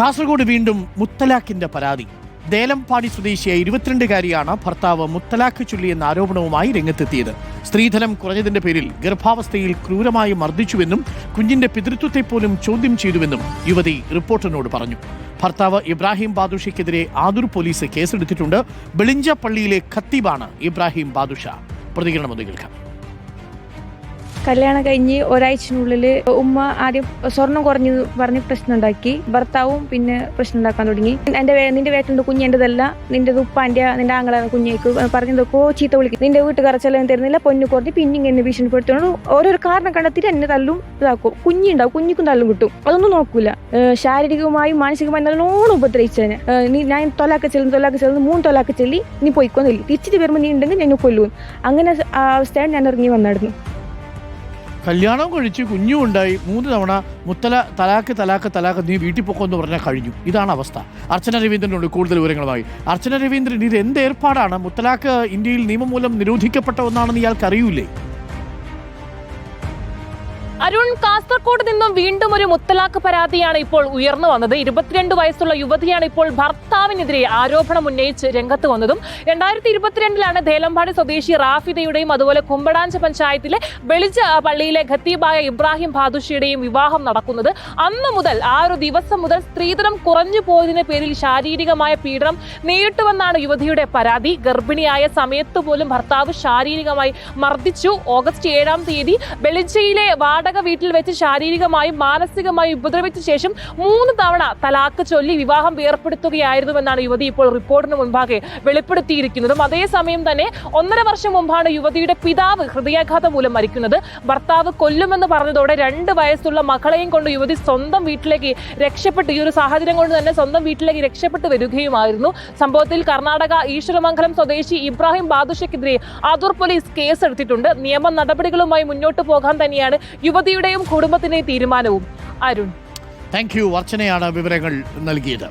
കാസർഗോഡ് വീണ്ടും മുത്തലാഖിന്റെ പരാതി. ദേലംപാടി സ്വദേശിയായ 22-കാരിയാണ് ഭർത്താവ് മുത്തലാഖ് ചൊല്ലിയെന്ന ആരോപണവുമായി രംഗത്തെത്തിയത്. സ്ത്രീധനം കുറഞ്ഞതിന്റെ പേരിൽ ഗർഭാവസ്ഥയിൽ ക്രൂരമായി മർദ്ദിച്ചുവെന്നും കുഞ്ഞിന്റെ പിതൃത്വത്തെ പോലും ചോദ്യം ചെയ്തുവെന്നും യുവതി റിപ്പോർട്ടറിനോട് പറഞ്ഞു. ഭർത്താവ് ഇബ്രാഹിം ബാദുഷയ്ക്കെതിരെ ആദൂർ പോലീസ് കേസെടുത്തിട്ടുണ്ട്. ബെളിഞ്ച പള്ളിയിലെ ഖത്തീബാണ് ഇബ്രാഹിം ബാദുഷ. പ്രതികരണം ഒന്ന് കേൾക്കാം. കല്യാണം കഴിഞ്ഞ് ഒരാഴ്ചനുള്ളിൽ ഉമ്മ ആദ്യം സ്വർണം കുറഞ്ഞു പറഞ്ഞ് പ്രശ്നം ഉണ്ടാക്കി. ഭർത്താവും പിന്നെ പ്രശ്നം ഉണ്ടാക്കാൻ തുടങ്ങി. നിന്റെ വേറ്റുണ്ട് കുഞ്ഞ് എന്റെതല്ല, നിന്റെ ഉപ്പാന്റെ നിന്റെ ആങ്ങളെ കുഞ്ഞേക്ക് പറഞ്ഞതൊക്കെ ചീത്ത വിളിക്കും. നിന്റെ വീട്ടുകാരെ ചെലവും തരുന്നില്ല, പൊന്നു കുറഞ്ഞ് പിന്നെ എന്നെ ഭീഷണിപ്പെടുത്തോണ്ട് ഓരോരോ കാരണം കണ്ടെത്തിയിട്ട് എന്നെ തല്ലും ഇതാക്കും. കുഞ്ഞുണ്ടാവും, കുഞ്ഞിക്കും തല്ലും കിട്ടും. അതൊന്നും നോക്കൂല. ശാരീരികമായും മാനസികമായും നല്ലോണം ഉപദ്രവിച്ചതിന് ഞാൻ തൊലാക്ക് ചെല്ലുന്നു 3 തൊലാക്ക് ചെല്ലി നീ പോയിക്കൊന്നില്ല, തിരിച്ചിട്ട് വരുമ്പോൾ നീ ഉണ്ടെങ്കിൽ ഞാൻ കൊല്ലും. അങ്ങനെ അവസ്ഥയാണ് ഞാൻ ഇറങ്ങി വന്നിടുന്നു. കല്യാണം കഴിച്ച് കുഞ്ഞും ഉണ്ടായി 3 തവണ തലാക്ക് നീ വീട്ടിൽ പൊക്കോന്ന് പറഞ്ഞാൽ കഴിഞ്ഞു. ഇതാണ് അവസ്ഥ. അർച്ചന രവീന്ദ്രനുണ്ട് കൂടുതൽ വിവരങ്ങളുമായി. അർച്ചന രവീന്ദ്രൻ, ഇത് എന്ത് ഏർപ്പാടാണ്? മുത്തലാഖ് ഇന്ത്യയിൽ നിയമം മൂലം നിരോധിക്കപ്പെട്ട ഒന്നാണെന്ന് ഇയാൾക്ക് അറിയൂലേ? അരുൺ, കാസർഗോഡ് നിന്നും വീണ്ടും ഒരു മുത്തലാഖ് പരാതിയാണ് ഇപ്പോൾ ഉയർന്നു വന്നത്. 22 വയസ്സുള്ള യുവതിയാണ് ഇപ്പോൾ ഭർത്താവിനെതിരെ ആരോപണം ഉന്നയിച്ച് രംഗത്ത് വന്നതും. 2022 ദേലംപാടി സ്വദേശി റാഫിദയുടെയും അതുപോലെ കുമ്പടാഞ്ച് പഞ്ചായത്തിലെ ബെളിജ പള്ളിയിലെ ഖത്തീബായ ഇബ്രാഹിം ബാദുഷയുടെയും വിവാഹം നടക്കുന്നത്. അന്ന് മുതൽ ആ ഒരു ദിവസം മുതൽ സ്ത്രീധനം കുറഞ്ഞു പോയതിന്റെ പേരിൽ ശാരീരികമായ പീഡനം നേരിട്ടുവെന്നാണ് യുവതിയുടെ പരാതി. ഗർഭിണിയായ സമയത്ത് പോലും ഭർത്താവ് ശാരീരികമായി മർദ്ദിച്ചു. ഓഗസ്റ്റ് 7-ാം തീയതി ബെളിജയിലെ വീട്ടിൽ വെച്ച് ശാരീരികമായും മാനസികമായും ഉപദ്രവിച്ച ശേഷം 3 തവണ തലാക്ക് ചൊല്ലി വിവാഹം വേർപ്പെടുത്തുകയായിരുന്നുവെന്നാണ് യുവതി ഇപ്പോൾ റിപ്പോർട്ടിന് മുൻപാകെ വെളിപ്പെടുത്തിയിരിക്കുന്നതും. അതേസമയം തന്നെ 1.5 വർഷം മുമ്പാണ് യുവതിയുടെ പിതാവ് ഹൃദയാഘാതം മൂലം മരിക്കുന്നത്. ഭർത്താവ് കൊല്ലുമെന്ന് പറഞ്ഞതോടെ 2 വയസ്സുള്ള മകളെയും കൊണ്ട് യുവതി സ്വന്തം വീട്ടിലേക്ക് രക്ഷപ്പെട്ടു. ഈ ഒരു സാഹചര്യം കൊണ്ട് തന്നെ സ്വന്തം വീട്ടിലേക്ക് രക്ഷപ്പെട്ടു വരികയുമായിരുന്നു. സംഭവത്തിൽ കർണാടക ഈശ്വരമംഗലം സ്വദേശി ഇബ്രാഹിം ബാദുഷയ്ക്കെതിരെ ആദൂർ പോലീസ് കേസെടുത്തിട്ടുണ്ട്. നിയമ നടപടികളുമായി മുന്നോട്ട് പോകാൻ തന്നെയാണ് യുവതിയുടെയും കുടുംബത്തിന്റെയും തീരുമാനവും. Arun, thank you. അർച്ചനയാണ് വിവരങ്ങൾ നൽകിയത്.